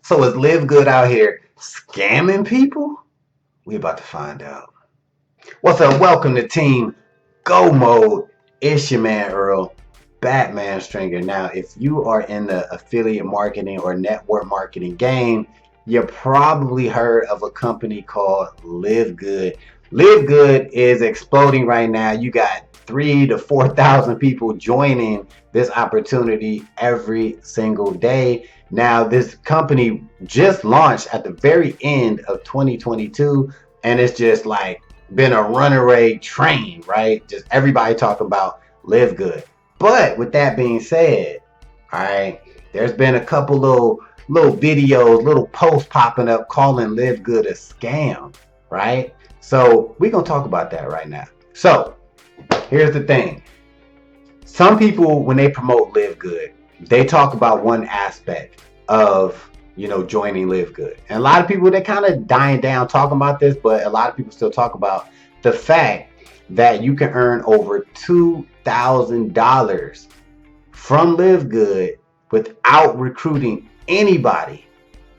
So is LiveGood out here scamming people? We about to find out. What's up? Welcome to Team Go Mode. It's your man Earl, Batman Stringer. Now, if you are in the affiliate marketing or network marketing game, you probably heard of a company called LiveGood. LiveGood is exploding right now. You got 3 to 4 thousand people joining this opportunity every single day. Now, this company just launched at the very end of 2022, and it's just like been a runaway train, right? Just everybody talking about LiveGood. But with that being said, all right, there's been a couple little videos, little posts popping up calling LiveGood a scam, right? So we're gonna talk about that right now. So here's the thing. Some people, when they promote LiveGood, they talk about one aspect of joining LiveGood, and a lot of people, they kind of dying down talking about this, but a lot of people still talk about the fact that you can earn over $2,000 from LiveGood without recruiting anybody,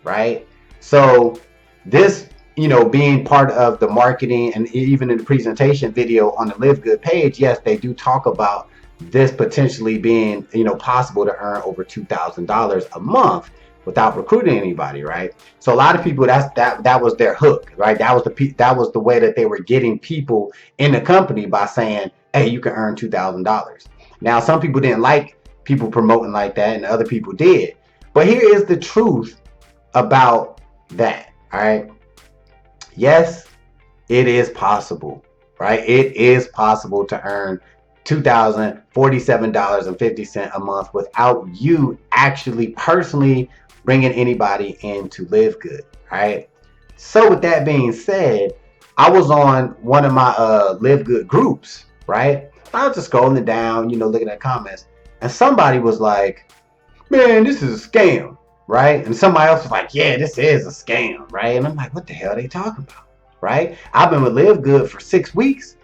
right? So this, being part of the marketing and even in the presentation video on the LiveGood page, yes, they do talk about this potentially being, possible to earn over $2,000 a month without recruiting anybody, right? So a lot of people, that was their hook, right? That was the way that they were getting people in the company, by saying, hey, you can earn $2,000. Now, some people didn't like people promoting like that, and other people did. But here is the truth about that, all right? Yes, it is possible, right? It is possible to earn $2,047.50 a month without you actually personally bringing anybody in to LiveGood, right? So with that being said, I was on one of my LiveGood groups, right? I was just scrolling down, looking at comments, and somebody was like, man, this is a scam, right? And somebody else was like, yeah, this is a scam, right? And I'm like, what the hell are they talking about, right? I've been with LiveGood for 6 weeks,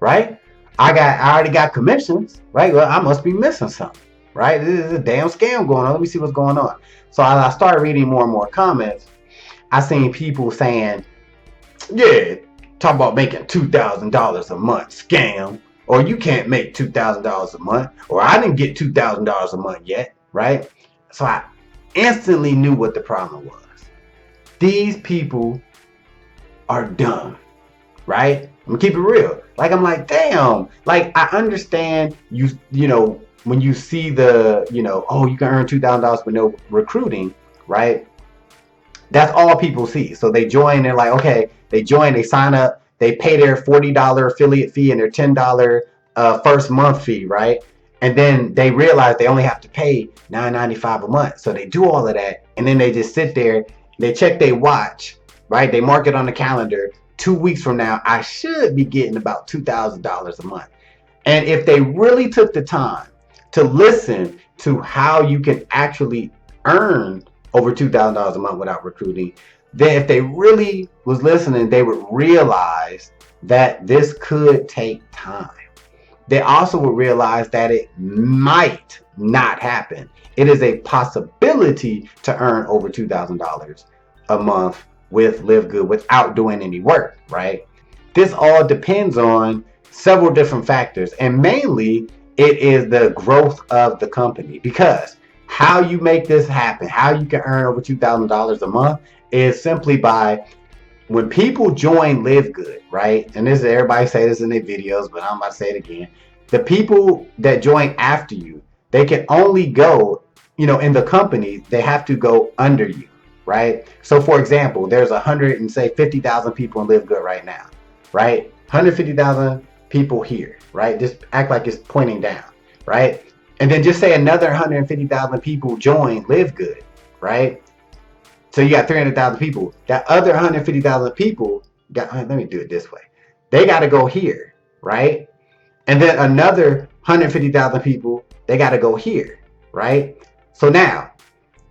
right? I already got commissions, right? Well, I must be missing something, right? This is a damn scam going on. Let me see what's going on. So as I started reading more and more comments, I seen people saying, yeah, talk about making $2,000 a month, scam, or you can't make $2,000 a month, or I didn't get $2,000 a month yet, right? So I instantly knew what the problem was. These people are dumb, right? I'm gonna keep it real. Like, I'm like, damn. Like, I understand when you see the, oh, you can earn $2,000 with no recruiting, right? That's all people see. So they join, they're like, okay, they join, they sign up, they pay their $40 affiliate fee and their $10 first month fee, right? And then they realize they only have to pay $9.95 a month. So they do all of that, and then they just sit there, they check their watch, right? They mark it on the calendar. 2 weeks from now, I should be getting about $2,000 a month. And if they really took the time to listen to how you can actually earn over $2,000 a month without recruiting, then if they really was listening, they would realize that this could take time. They also would realize that it might not happen. It is a possibility to earn over $2,000 a month with LiveGood without doing any work, right? This all depends on several different factors, and mainly it is the growth of the company, because how you make this happen, how you can earn over $2,000 a month, is simply by, when people join LiveGood, right? And this is, everybody say this in their videos, but I'm about to say it again. The people that join after you, they can only go, in the company, they have to go under you, right? So for example, there's 50,000 people in LiveGood right now, right? 150,000 people here, right? Just act like it's pointing down, right? And then just say another 150,000 people join LiveGood, right? So you got 300,000 people. That other 150,000 people let me do it this way. They got to go here, right? And then another 150,000 people, they got to go here, right? So now,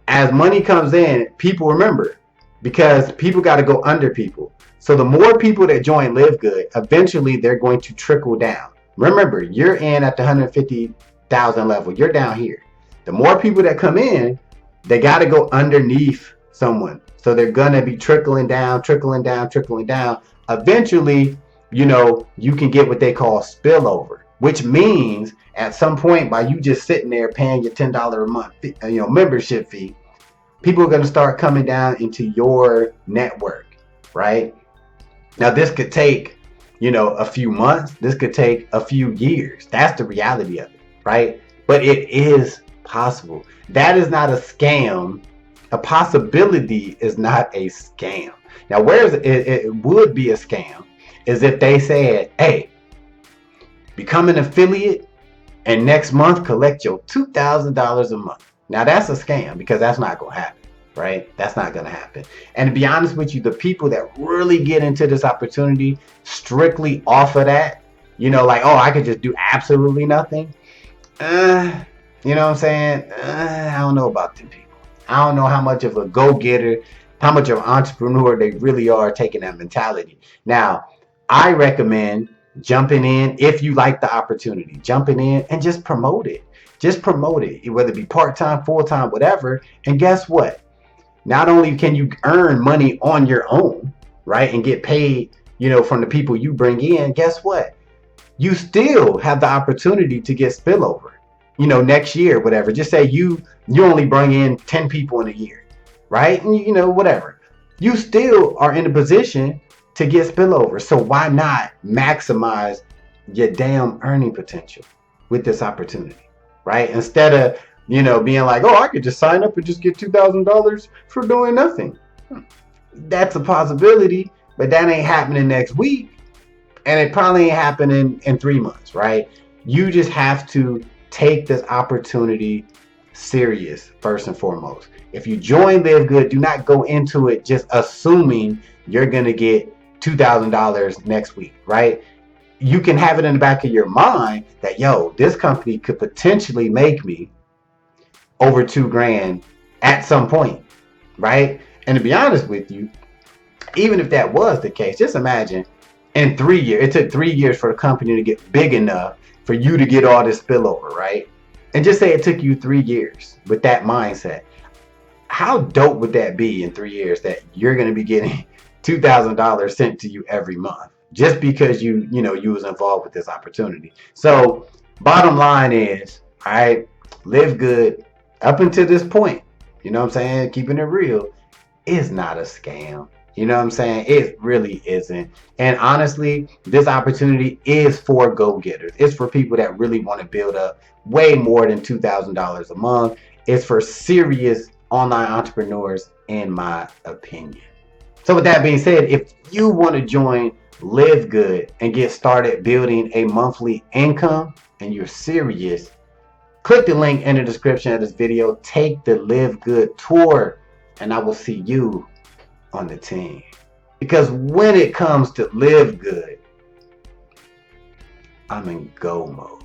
as money comes in, people remember, because people got to go under people. So the more people that join LiveGood, eventually they're going to trickle down. Remember, you're in at the 150,000 level. You're down here. The more people that come in, they got to go underneath someone. So they're gonna be trickling down, trickling down, trickling down. Eventually, you can get what they call spillover, which means at some point, by you just sitting there paying your $10 a month, membership fee, people are gonna start coming down into your network, right? Now this could take, a few months. This could take a few years. That's the reality of it, right? But it is possible. That is not a scam. A possibility is not a scam. Now, where it would be a scam is if they said, hey, become an affiliate and next month collect your $2,000 a month. Now that's a scam, because that's not going to happen, right? That's not going to happen. And to be honest with you, the people that really get into this opportunity strictly off of that, like, oh, I could just do absolutely nothing. You know what I'm saying? I don't know about them people. I don't know how much of a go-getter, how much of an entrepreneur they really are taking that mentality. Now, I recommend jumping in if you like the opportunity, jumping in and just promote it. Just promote it, whether it be part-time, full-time, whatever. And guess what? Not only can you earn money on your own, right, and get paid, from the people you bring in, guess what? You still have the opportunity to get spillover, next year, whatever. Just say you only bring in 10 people in a year, right? And whatever. You still are in a position to get spillover. So why not maximize your damn earning potential with this opportunity, right? Instead of, being like, oh, I could just sign up and just get $2,000 for doing nothing. That's a possibility, but that ain't happening next week. And it probably ain't happening in 3 months, right? You just have to take this opportunity serious, first and foremost. If you join LiveGood, do not go into it just assuming you're going to get $2,000 next week, right? You can have it in the back of your mind that, this company could potentially make me over $2,000 at some point, right? And to be honest with you, even if that was the case, just imagine in 3 years, it took 3 years for the company to get big enough for you to get all this spillover, right? And just say it took you 3 years with that mindset. How dope would that be in 3 years that you're going to be getting $2,000 sent to you every month just because you was involved with this opportunity? So bottom line is, all right, LiveGood up until this point, you know what I'm saying, keeping it real, is not a scam. You know what I'm saying? It really isn't. And honestly, this opportunity is for go-getters. It's for people that really want to build up way more than $2,000 a month. It's for serious online entrepreneurs, in my opinion. So with that being said, if you want to join LiveGood and get started building a monthly income and you're serious, click the link in the description of this video. Take the LiveGood tour and I will see you on the team. Because when it comes to LiveGood, I'm in go mode.